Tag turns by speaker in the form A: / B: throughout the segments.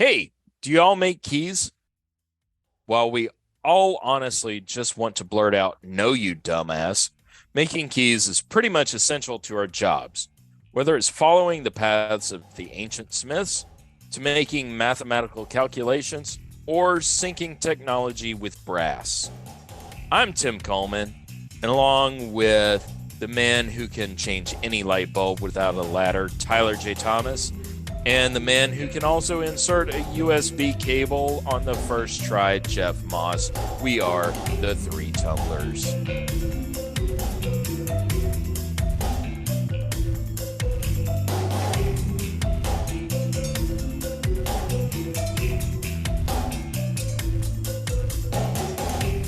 A: Hey, do you all make keys? Well, we all honestly just want to blurt out, no, you dumbass. Making keys is pretty much essential to our jobs, whether it's following the paths of the ancient Smiths, to making mathematical calculations, or syncing technology with brass. I'm Tim Coleman, and along with the man who can change any light bulb without a ladder, Tyler J. Thomas, and the man who can also insert a USB cable on the first try, Jeff Moss. We are the Three Tumblers.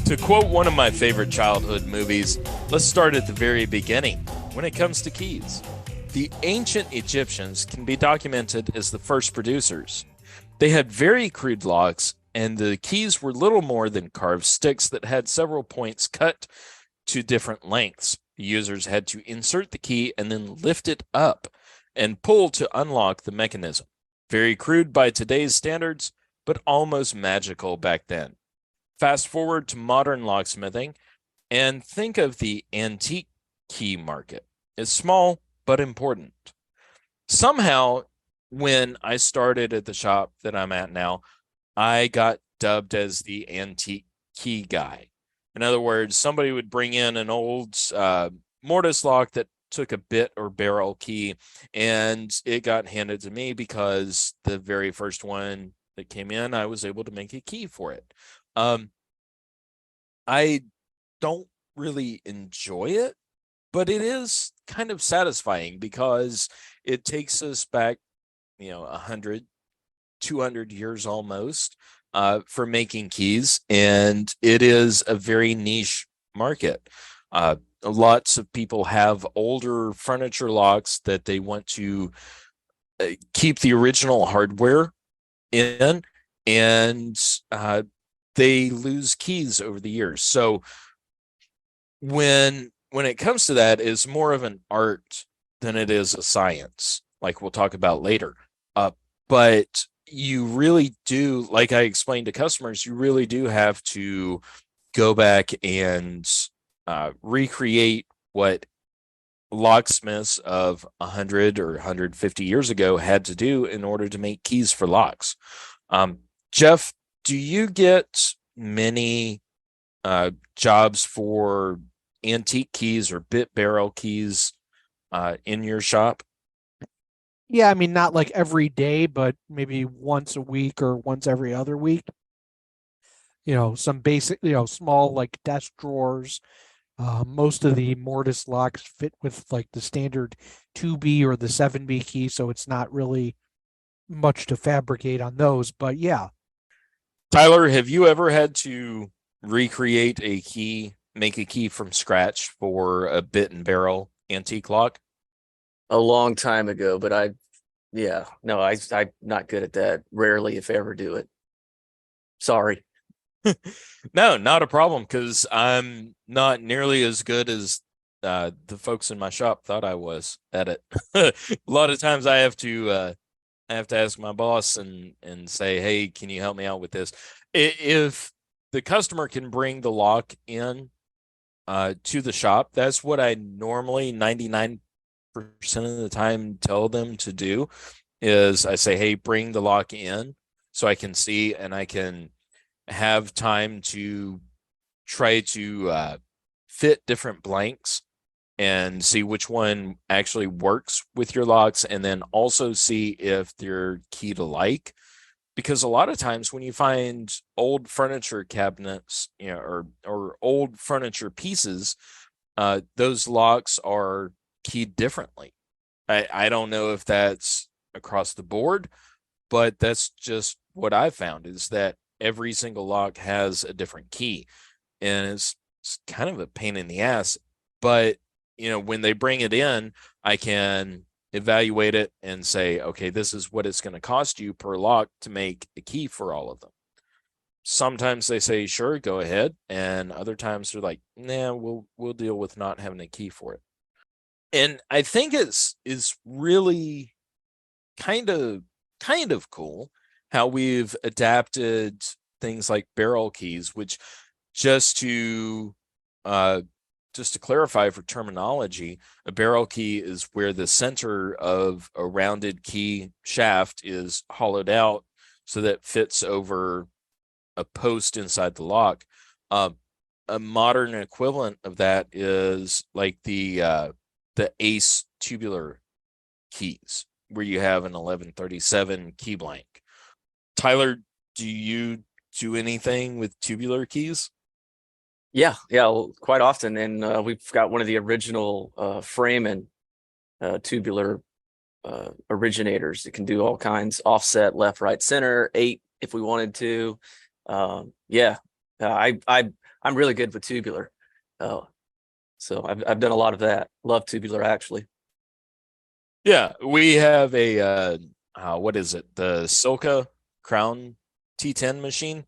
A: To quote one of my favorite childhood movies, let's start at the very beginning when it comes to keys. The ancient Egyptians can be documented as the first producers. They had very crude locks, and the keys were little more than carved sticks that had several points cut to different lengths. The users had to insert the key and then lift it up and pull to unlock the mechanism. Very crude by today's standards, but almost magical back then. Fast forward to modern locksmithing and think of the antique key market. It's small but important. Somehow, when I started at the shop that I'm at now, I got dubbed as the antique key guy. In other words, somebody would bring in an old mortise lock that took a bit or barrel key, and it got handed to me because the very first one that came in, I was able to make a key for it. I don't really enjoy it, but it is kind of satisfying because it takes us back, 100, 200 years almost for making keys, and it is a very niche market. Lots of people have older furniture locks that they want to keep the original hardware in, and they lose keys over the years. So when it comes to that, it's more of an art than it is a science, like we'll talk about later. But you really do, like I explained to customers, you really do have to go back and recreate what locksmiths of 100 or 150 years ago had to do in order to make keys for locks. Jeff, do you get many jobs for antique keys or bit barrel keys in your shop?
B: Yeah, I mean, not like every day, but maybe once a week or once every other week. Some basic, small like desk drawers. Most of the mortise locks fit with like the standard 2B or the 7B key, so it's not really much to fabricate on those. But yeah,
A: Tyler, have you ever had to recreate a key, make a key from scratch for a bit and barrel antique lock?
C: A long time ago, but yeah, no, I'm not good at that. Rarely, if ever, do it. Sorry.
A: No, not a problem, because I'm not nearly as good as the folks in my shop thought I was at it. A lot of times I have to ask my boss and say, hey, can you help me out with this? If the customer can bring the lock in to the shop, that's what I normally 99% of the time tell them to do. Is I say, hey, bring the lock in so I can see and I can have time to try to fit different blanks and see which one actually works with your locks, and then also see if they're key to like. Because a lot of times when you find old furniture cabinets, or old furniture pieces, those locks are keyed differently. I don't know if that's across the board, but that's just what I found, is that every single lock has a different key, and it's kind of a pain in the ass. But when they bring it in, I can evaluate it and say, okay, this is what it's going to cost you per lock to make a key for all of them. Sometimes they say, sure, go ahead, and other times they're like, nah, we'll deal with not having a key for it. And I think it's is really kind of kind of cool how we've adapted things like barrel keys, which just to clarify for terminology, a barrel key is where the center of a rounded key shaft is hollowed out so that fits over a post inside the lock. A modern equivalent of that is like the Ace tubular keys, where you have an 1137 key blank. Tyler, do you do anything with tubular keys?
C: Yeah, well, quite often, and we've got one of the original Freeman tubular originators that can do all kinds, offset, left, right, center, 8 if we wanted to. I'm really good with tubular, so I've done a lot of that. Love tubular, actually.
A: Yeah, we have a what is it? The Silca Crown T10 machine,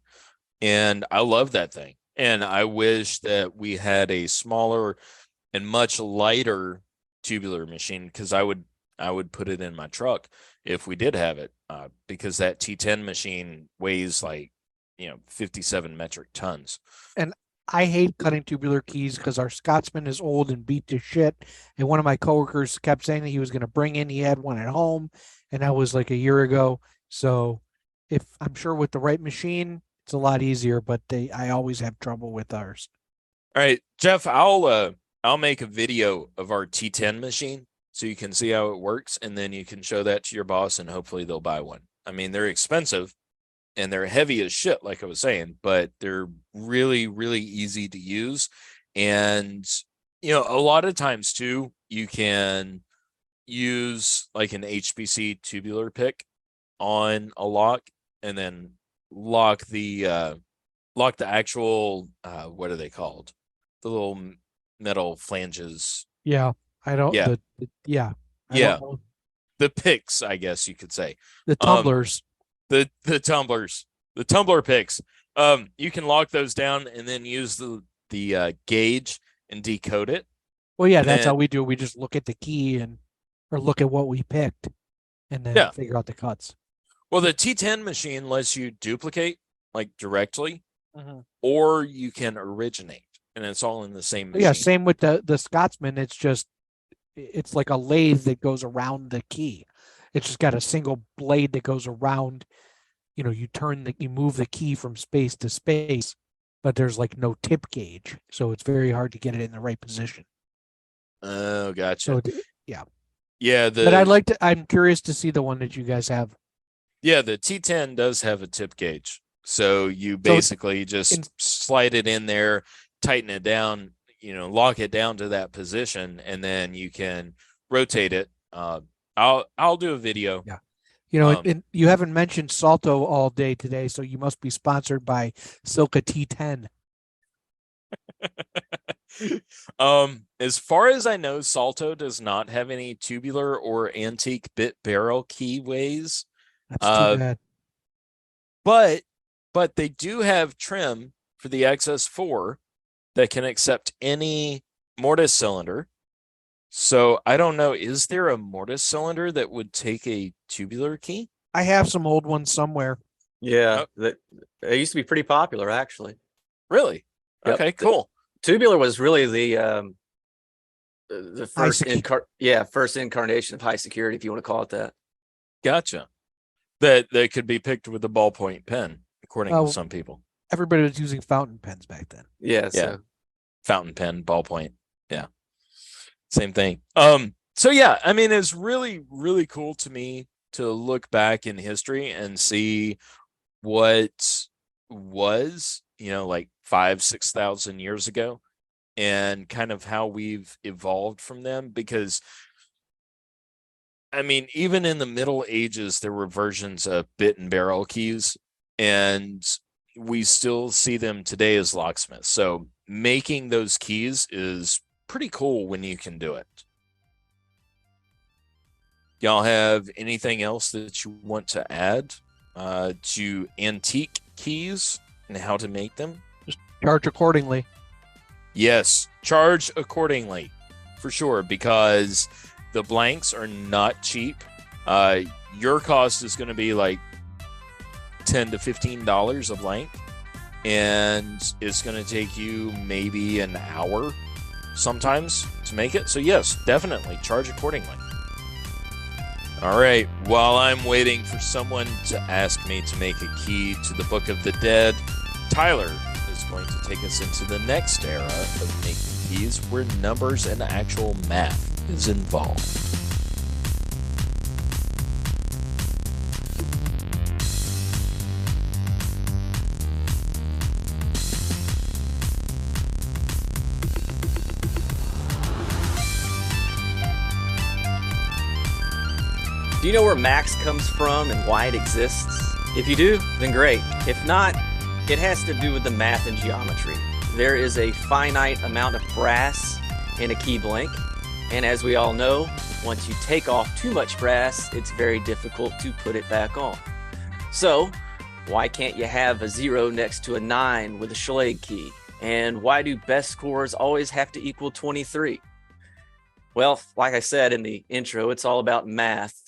A: and I love that thing. And I wish that we had a smaller and much lighter tubular machine, because I would put it in my truck if we did have it, because that T10 machine weighs like 57 metric tons.
B: And I hate cutting tubular keys because our Scotsman is old and beat to shit. And one of my coworkers kept saying that he was going to bring in, he had one at home, and that was like a year ago. So if I'm sure with the right machine, it's a lot easier, but I always have trouble with ours.
A: All right, Jeff, I'll make a video of our T10 machine so you can see how it works, and then you can show that to your boss, and hopefully they'll buy one. I mean, they're expensive and they're heavy as shit, like I was saying, but they're really, really easy to use. And, a lot of times too, you can use like an HPC tubular pick on a lock, and then lock the actual, what are they called? The little metal flanges.
B: Yeah. I don't,
A: Yeah.
B: I
A: Yeah.
B: don't know.
A: The picks, I guess you could say.
B: The tumblers.
A: The tumblers, the tumbler picks. You can lock those down and then use the gauge and decode it.
B: Well, yeah, that's how we do. We just look at the key or look at what we picked and then figure out the cuts.
A: Well, the T10 machine lets you duplicate like directly, or you can originate, and it's all in the same machine.
B: Yeah, same with the Scotsman. It's like a lathe that goes around the key. It's just got a single blade that goes around. You move the key from space to space, but there's like no tip gauge, so it's very hard to get it in the right position.
A: Oh, gotcha.
B: So
A: yeah.
B: But I'm curious to see the one that you guys have.
A: Yeah, the T10 does have a tip gauge, so you basically just slide it in there, tighten it down, lock it down to that position, and then you can rotate it. I'll do a video.
B: Yeah. And you haven't mentioned Salto all day today, so you must be sponsored by Silca T10.
A: As far as I know, Salto does not have any tubular or antique bit barrel keyways.
B: That's too bad.
A: But they do have trim for the XS4 that can accept any mortise cylinder. So I don't know, is there a mortise cylinder that would take a tubular key?
B: I have some old ones somewhere.
C: Yeah, they used to be pretty popular, actually.
A: Really?
C: Yep.
A: Okay, cool.
C: Tubular was really the first first incarnation of high security, if you want to call it that.
A: Gotcha. That could be picked with a ballpoint pen, according to some people.
B: Everybody was using fountain pens back then.
C: Yeah.
A: Fountain pen, ballpoint. Yeah. Same thing. So yeah, I mean, it's really, really cool to me to look back in history and see what was, like 5,000-6,000 years ago, and kind of how we've evolved from them. Because I mean, even in the Middle Ages, there were versions of bit and barrel keys, and we still see them today as locksmiths. So making those keys is pretty cool when you can do it. Y'all have anything else that you want to add to antique keys and how to make them?
B: Just charge accordingly.
A: Yes, charge accordingly, for sure, because the blanks are not cheap. Your cost is going to be like $10 to $15 of length, and it's going to take you maybe an hour sometimes to make it. So yes, definitely charge accordingly. All right, while I'm waiting for someone to ask me to make a key to the Book of the Dead, Tyler is going to take us into the next era of making keys where numbers and actual math is involved.
C: Do you know where max comes from and why it exists? If you do, then great. If not, it has to do with the math and geometry. There is a finite amount of brass in a key blank, and as we all know, once you take off too much brass, it's very difficult to put it back on. So, why can't you have a 0 next to a 9 with a Schlage key? And why do best scores always have to equal 23? Well, like I said in the intro, it's all about math.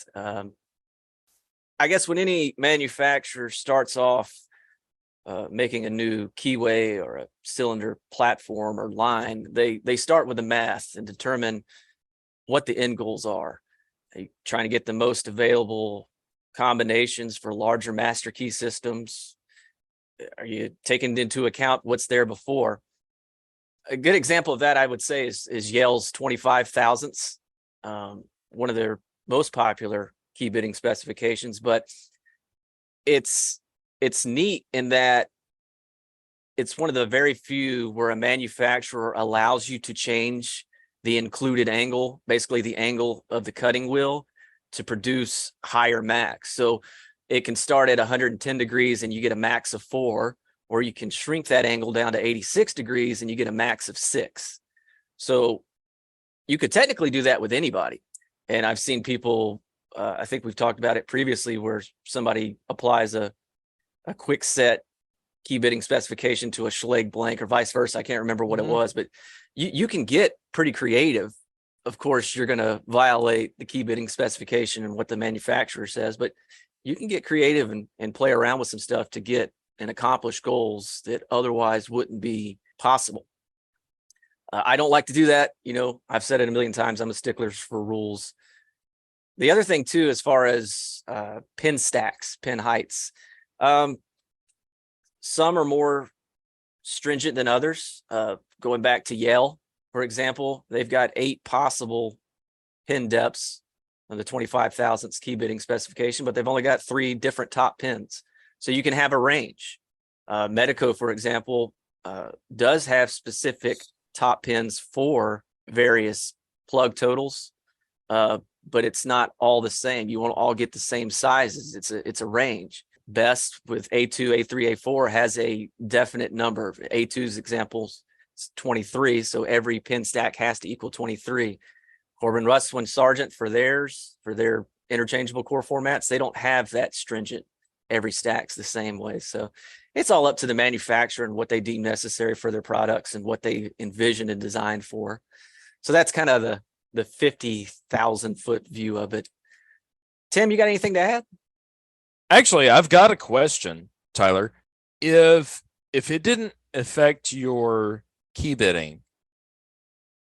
C: I guess when any manufacturer starts off making a new keyway or a cylinder platform or line, they start with the math and determine what the end goals are. They trying to get the most available combinations for larger master key systems. Are you taking into account what's there before? A good example of that, I would say, is Yale's 25 thousandths, one of their most popular key bitting specifications. But it's neat in that it's one of the very few where a manufacturer allows you to change the included angle, basically the angle of the cutting wheel, to produce higher max. So it can start at 110 degrees and you get a max of 4, or you can shrink that angle down to 86 degrees and you get a max of 6. So you could technically do that with anybody. And I've seen people, I think we've talked about it previously, where somebody applies a quick set key bitting specification to a Schlage blank or vice versa. I can't remember what it was, but you can get pretty creative. Of course, you're going to violate the key bitting specification and what the manufacturer says, but you can get creative and play around with some stuff to get and accomplish goals that otherwise wouldn't be possible. I don't like to do that. You know, I've said it a million times. I'm a stickler for rules. The other thing too, as far as pin stacks, pin heights, some are more stringent than others. Going back to Yale, for example, they've got 8 possible pin depths on the 25 thousandths key bitting specification, but they've only got 3 different top pins. So you can have a range. Medico, for example, does have specific top pins for various plug totals, but it's not all the same. You won't all get the same sizes. It's a range. Best with A2, A3, A4 has a definite number. A2's examples, it's 23, so every pin stack has to equal 23. Corbin Russwin Sargent, for their interchangeable core formats, they don't have that stringent. Every stack's the same way. So it's all up to the manufacturer and what they deem necessary for their products and what they envision and design for. So that's kind of the 50,000 foot view of it. Tim, you got anything to add?
A: Actually, I've got a question, Tyler. If it didn't affect your key bitting,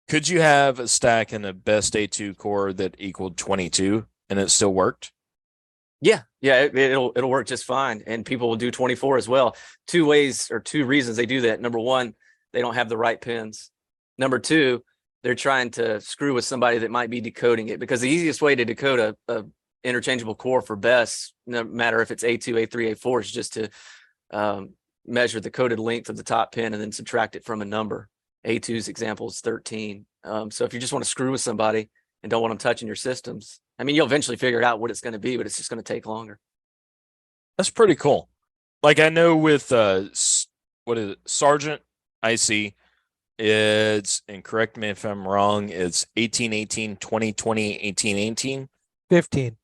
A: could you have a stack in a best A2 core that equaled 22 and it still worked?
C: Yeah, it'll work just fine, and people will do 24 as well. 2 ways or 2 reasons they do that. Number one, they don't have the right pins. Number two, they're trying to screw with somebody that might be decoding it, because the easiest way to decode a interchangeable core for best, no matter if it's A2, A3, A4, is just to measure the coded length of the top pin and then subtract it from a number. A2's example is 13. So if you just want to screw with somebody and don't want them touching your systems, I mean, you'll eventually figure out what it's going to be, but it's just going to take longer.
A: That's pretty cool. Like I know with what is it, Sargent IC, it's, and correct me if I'm wrong, it's 1818 2020 1818
B: 15.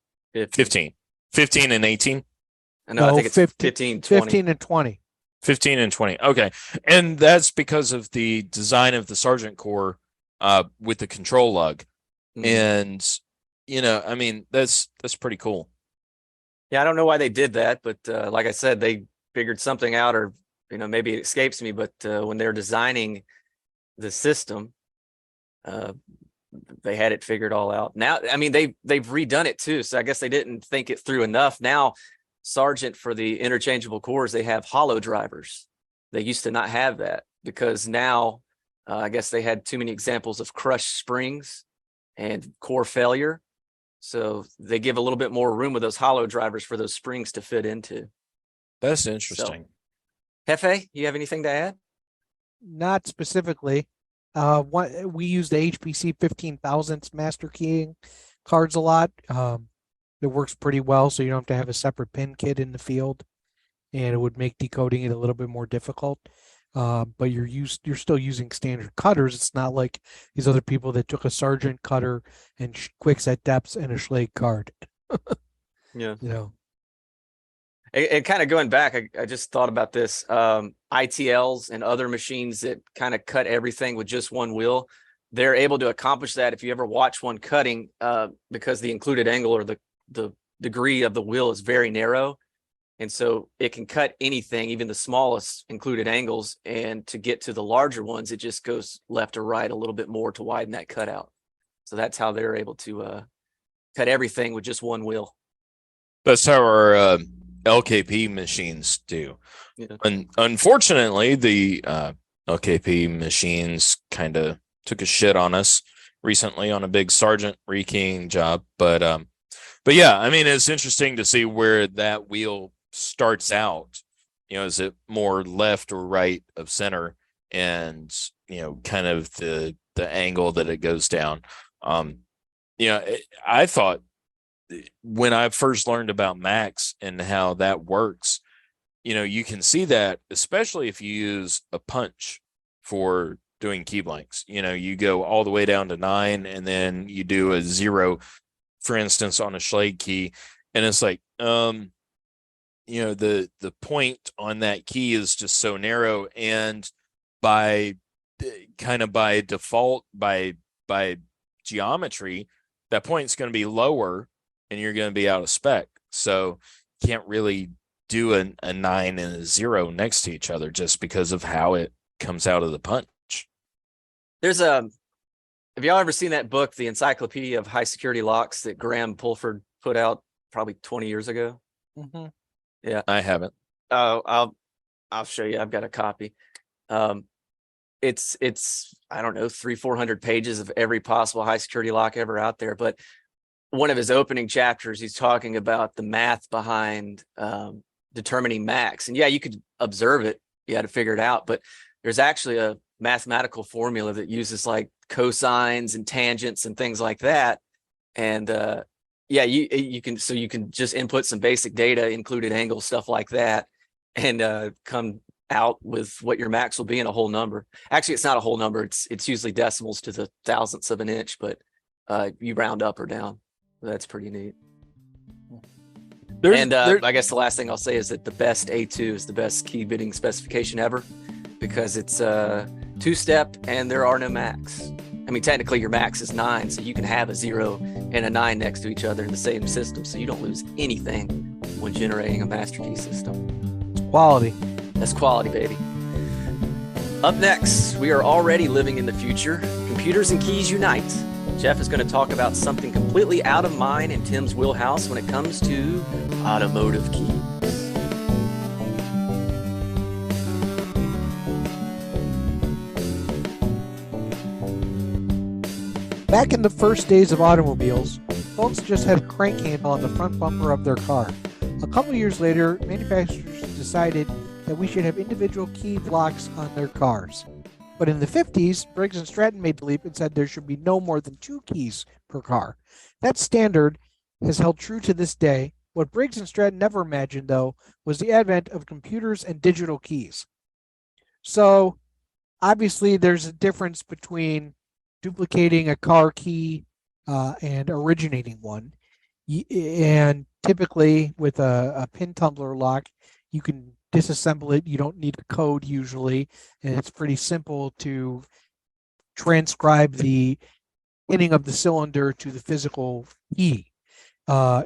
A: 15 and 18.
C: No, I think it's 15 20.
B: 15 and 20.
A: 15 and 20. Okay. And that's because of the design of the Sargent core with the control lug. And you know, I mean, that's pretty cool.
C: Yeah, I don't know why they did that, but like I said, they figured something out, or maybe it escapes me. But when they're designing the system, uh, they had it figured all out. Now, I mean, they've redone it too, so I guess they didn't think it through enough. Now, Sargent, for the interchangeable cores, they have hollow drivers. They used to not have that because now I guess they had too many examples of crushed springs and core failure. So they give a little bit more room with those hollow drivers for those springs to fit into.
A: That's
C: So,
A: interesting.
C: Hefe, you have anything to add?
B: Not specifically. We use the HPC 15,000 master keying cards a lot. It works pretty well, so you don't have to have a separate pin kit in the field, and it would make decoding it a little bit more difficult. But you're still using standard cutters. It's not like these other people that took a Sargent cutter and quickset depths and a Schlage card.
C: Yeah.
B: You know,
C: And kind of going back, I just thought about this. ITLs and other machines that kind of cut everything with just one wheel, they're able to accomplish that if you ever watch one cutting, because the included angle or the degree of the wheel is very narrow. And so it can cut anything, even the smallest included angles. And to get to the larger ones, it just goes left or right a little bit more to widen that cutout. So that's how they're able to cut everything with just one wheel.
A: That's how our LKP machines do.
C: Yeah.
A: Unfortunately, the LKP machines kind of took a shit on us recently on a big Sargent rekeying job. But yeah, I mean, it's interesting to see where that wheel starts out. Is it more left or right of center, and kind of the angle that it goes down. I thought when I first learned about Max and how that works, you can see that, especially if you use a punch for doing key blanks. You go all the way down to 9, and then you do a 0, for instance, on a Schlage key, and it's like, the point on that key is just so narrow, and by default, by geometry, that point's going to be lower, and you're going to be out of spec. So you can't really do a 9 and a 0 next to each other just because of how it comes out of the punch.
C: Have y'all ever seen that book, The Encyclopedia of High Security Locks, that Graham Pulford put out probably 20 years ago?
B: mm-hmm.
C: Yeah,
A: I haven't.
C: I'll show you. I've got a copy. It's I don't know, 300-400 pages of every possible high security lock ever out there. But one of his opening chapters, he's talking about the math behind determining max. And yeah, you could observe it, you had to figure it out, but there's actually a mathematical formula that uses like cosines and tangents and things like that. And yeah, you can just input some basic data, included angles, stuff like that, and come out with what your max will be in a whole number. Actually, it's not a whole number. It's usually decimals to the thousandths of an inch, but you round up or down. That's pretty neat. I guess the last thing I'll say is that the best A2 is the best key bitting specification ever, because it's two-step and there are no max. I mean, technically your max is 9, so you can have a 0 and a 9 next to each other in the same system, so you don't lose anything when generating a master key system.
B: It's quality.
C: That's quality, baby. Up next, we are already living in the future. Computers and keys unite. Jeff is going to talk about something completely out of mine and Tim's wheelhouse when it comes to automotive keys.
B: Back in the first days of automobiles, folks just had a crank handle on the front bumper of their car. A couple years later, manufacturers decided that we should have individual key locks on their cars. But in the 50s, Briggs & Stratton made the leap and said there should be no more than 2 keys per car. That standard has held true to this day. What Briggs & Stratton never imagined, though, was the advent of computers and digital keys. So, obviously, there's a difference between duplicating a car key and originating one. And typically, with a pin tumbler lock, you can disassemble it. You don't need a code usually, and it's pretty simple to transcribe the pinning of the cylinder to the physical key.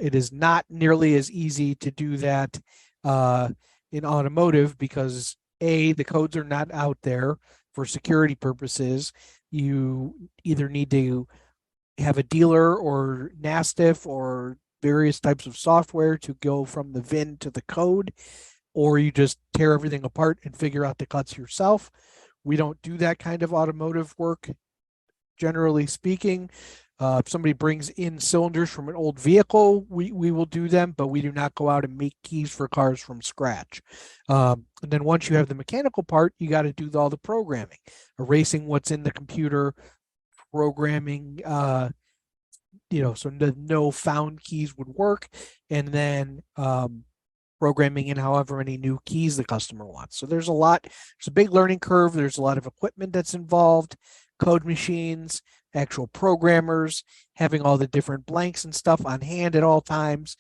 B: It is not nearly as easy to do that in automotive because the codes are not out there for security purposes. You either need to have a dealer or NASTIF or various types of software to go from the VIN to the code, or you just tear everything apart and figure out the cuts yourself. We don't do that kind of automotive work, generally speaking. If somebody brings in cylinders from an old vehicle, we will do them, but we do not go out and make keys for cars from scratch. And then once you have the mechanical part, you got to do all the programming, erasing what's in the computer, programming, so the no found keys would work, and then programming in however many new keys the customer wants. So there's a big learning curve. There's a lot of equipment that's involved, code machines, actual programmers, having all the different blanks and stuff on hand at all times.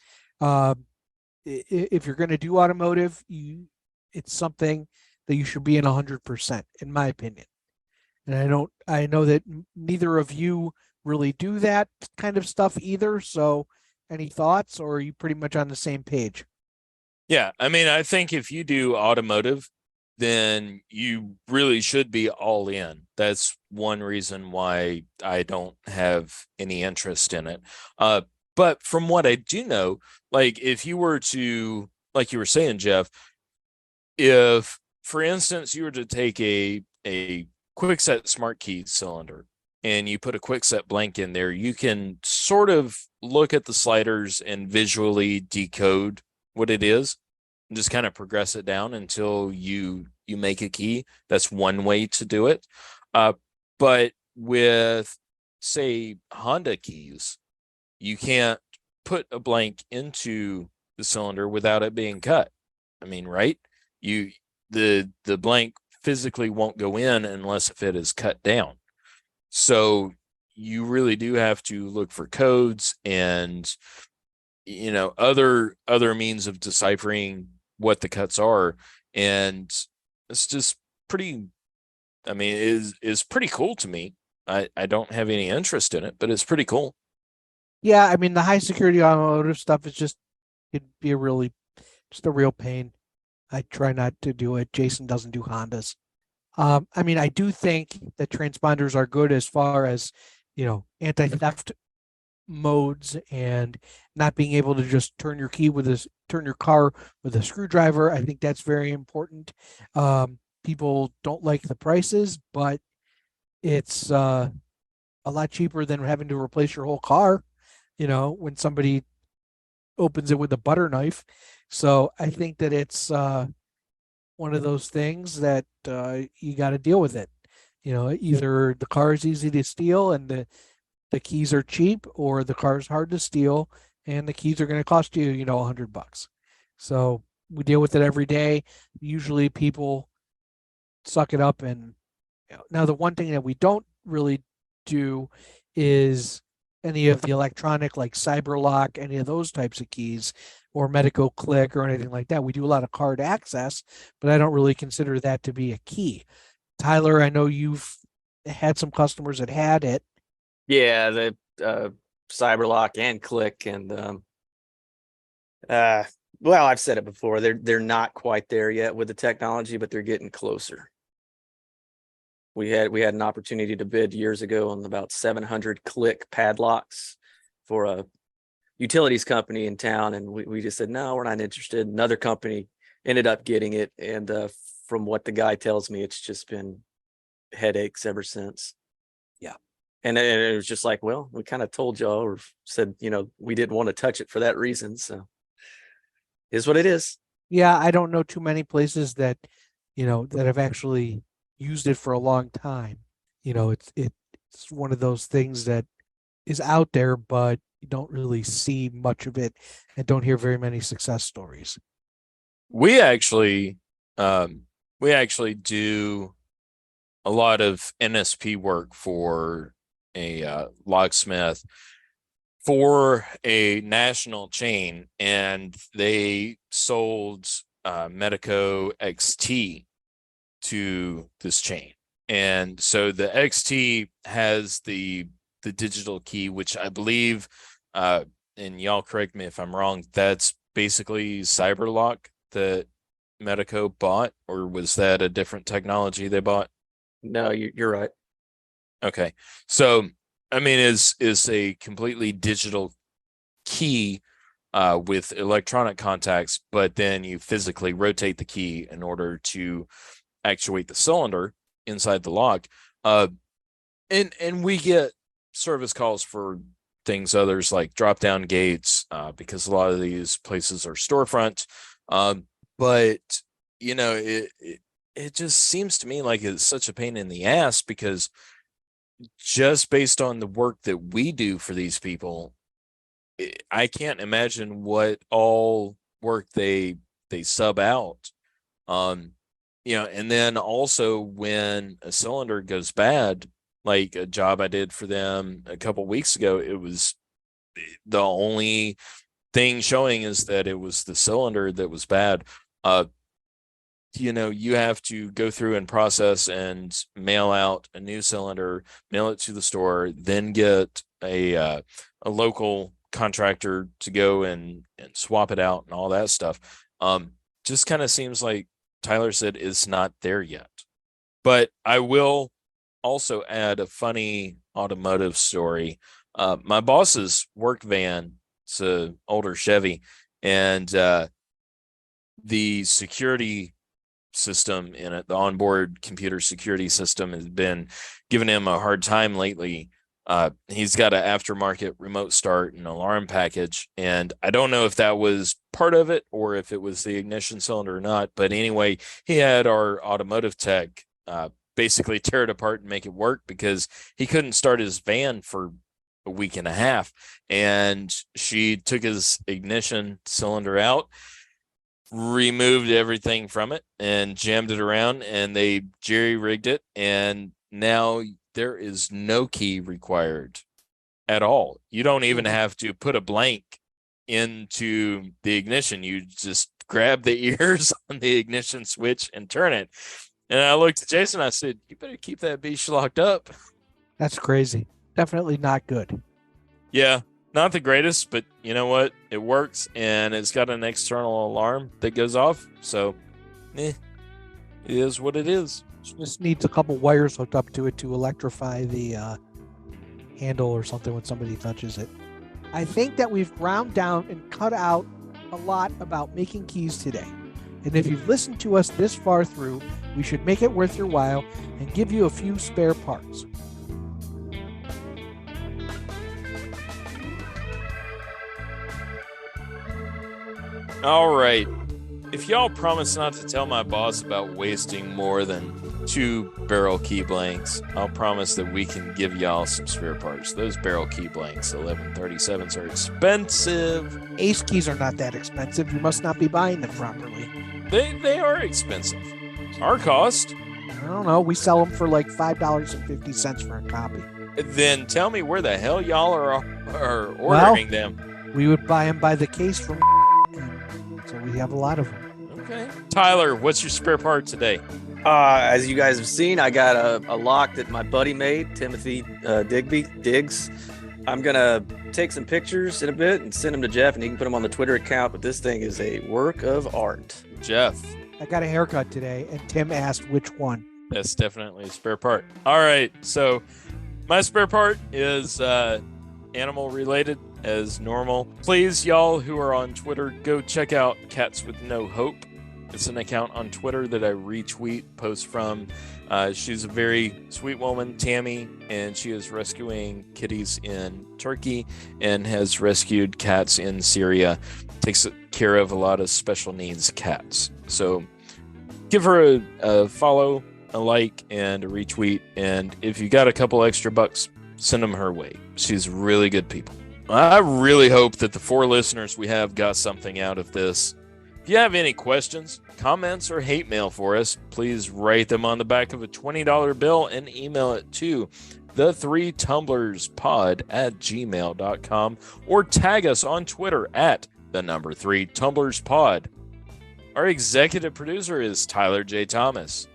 B: If you're going to do automotive, it's something that you should be in 100%, in my opinion. And I know that neither of you really do that kind of stuff either. So any thoughts, or are you pretty much on the same page?
A: Yeah, I mean, I think if you do automotive, then you really should be all in. That's one reason why I don't have any interest in it. But from what I do know, like if you were to, like you were saying, Jeff, if, for instance, you were to take a quickset smart key cylinder and you put a quickset blank in there, you can sort of look at the sliders and visually decode what it is and just kind of progress it down until you make a key. That's one way to do it. But with, say, Honda keys, you can't put a blank into the cylinder without it being cut. I mean, right? The blank physically won't go in unless if it is cut down. So you really do have to look for codes and other means of deciphering what the cuts are, and it's just pretty, I mean, is pretty cool to me. I don't have any interest in it, but it's pretty cool.
B: Yeah, I mean the high security automotive stuff is it'd be just a real pain. I try not to do it. Jason doesn't do Hondas. I mean, I do think that transponders are good as far as, anti-theft modes and not being able to just turn your car with a screwdriver. I think that's very important. People don't like the prices, but it's a lot cheaper than having to replace your whole car, when somebody opens it with a butter knife. So I think that it's one of those things that you got to deal with it. Either the car is easy to steal and the keys are cheap, or the car is hard to steal and the keys are going to cost you, $100. So we deal with it every day. Usually people suck it up. And now the one thing that we don't really do is any of the electronic, like CyberLock, any of those types of keys, or Medico Click or anything like that. We do a lot of card access, but I don't really consider that to be a key. Tyler, I know you've had some customers that had it.
C: Yeah, the CyberLock and Click, and well, I've said it before. They're not quite there yet with the technology, but they're getting closer. We had an opportunity to bid years ago on about 700 Click padlocks for a utilities company in town, and we just said no, we're not interested. Another company ended up getting it, and from what the guy tells me, it's just been headaches ever since.
B: Yeah.
C: And it was just like, well, we kind of told y'all, or said, we didn't want to touch it for that reason. So is what it is.
B: Yeah, I don't know too many places that, that have actually used it for a long time. It's one of those things that is out there, but you don't really see much of it and don't hear very many success stories.
A: We actually do a lot of NSP work for a locksmith for a national chain, and they sold Medico XT to this chain. And so the XT has the digital key, which I believe and y'all correct me if I'm wrong, that's basically Cyberlock that Medico bought, or was that a different technology they bought?
C: No, you're right.
A: Okay. So, I mean, is a completely digital key with electronic contacts, but then you physically rotate the key in order to actuate the cylinder inside the lock. And we get service calls for things others like drop down gates, because a lot of these places are storefront. But it just seems to me like it's such a pain in the ass, because just based on the work that we do for these people, I can't imagine what all work they sub out. And then also when a cylinder goes bad, like a job I did for them a couple weeks ago, it was the only thing showing is that it was the cylinder that was bad. You have to go through and process and mail out a new cylinder, mail it to the store, then get a local contractor to go and swap it out and all that stuff. Just kind of seems like Tyler said it's not there yet. But I will also add a funny automotive story. My boss's work van, it's an older Chevy, and the security system in it, the onboard computer security system, has been giving him a hard time lately. He's got an aftermarket remote start and alarm package, and I don't know if that was part of it or if it was the ignition cylinder or not. But anyway, he had our automotive tech basically tear it apart and make it work, because he couldn't start his van for a week and a half. And she took his ignition cylinder out, removed everything from it, and jammed it around, and they jerry-rigged it, and now there is no key required at all. You don't even have to put a blank into the ignition. You just grab the ears on the ignition switch and turn it. And I looked at Jason, I said, you better keep that beast locked up.
B: That's crazy. Definitely not good.
A: Yeah, not the greatest, but you know what? It works, and it's got an external alarm that goes off. So, it is what it is.
B: Just needs a couple wires hooked up to it to electrify the handle or something when somebody touches it. I think that we've ground down and cut out a lot about making keys today. And if you've listened to us this far through, we should make it worth your while and give you a few spare parts.
A: All right. If y'all promise not to tell my boss about wasting more than 2 barrel key blanks, I'll promise that we can give y'all some spare parts. Those barrel key blanks, 1137s, are expensive.
B: Ace keys are not that expensive. You must not be buying them properly.
A: They are expensive. Our cost.
B: I don't know. We sell them for like $5.50 for a copy.
A: Then tell me where the hell y'all are ordering them.
B: We would buy them by the case from so we have a lot of them.
A: Okay. Tyler, what's your spare part today?
C: As you guys have seen, I got a lock that my buddy made, Timothy Diggs. I'm going to take some pictures in a bit and send them to Jeff, and he can put them on the Twitter account. But this thing is a work of art.
A: Jeff.
B: I got a haircut today, and Tim asked which one.
A: That's definitely a spare part. All right. So my spare part is animal related as normal. Please, y'all who are on Twitter, go check out Cats with No Hope. It's an account on Twitter that I retweet posts from. She's a very sweet woman, Tammy, and she is rescuing kitties in Turkey and has rescued cats in Syria. Takes care of a lot of special needs cats. So give her a follow, a like, and a retweet. And if you got a couple extra bucks, send them her way. She's really good people. I really hope that the 4 listeners we have got something out of this. If you have any questions, comments, or hate mail for us, please write them on the back of a $20 bill and email it to the3tumblerspod@gmail.com or tag us on Twitter at @3tumblerspod. Our executive producer is Tyler J. Thomas.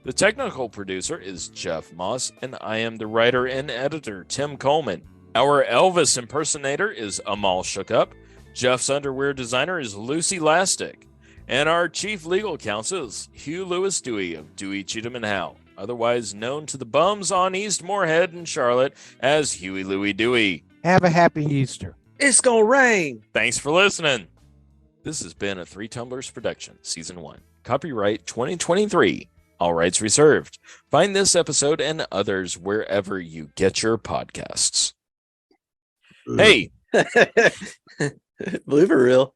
A: The technical producer is Jeff Moss, and I am the writer and editor, Tim Coleman. Our Elvis impersonator is Amal Shookup. Jeff's underwear designer is Lucy Lastic. And our chief legal counsel is Hugh Lewis Dewey of Dewey, Cheatham and Howe, otherwise known to the bums on East Moorhead and Charlotte as Huey Louie Dewey.
B: Have a happy Easter.
C: It's gonna rain.
A: Thanks for listening. This has been a Three Tumblers production, Season 1. Copyright 2023. All rights reserved. Find this episode and others wherever you get your podcasts. Hey,
C: Believe it real.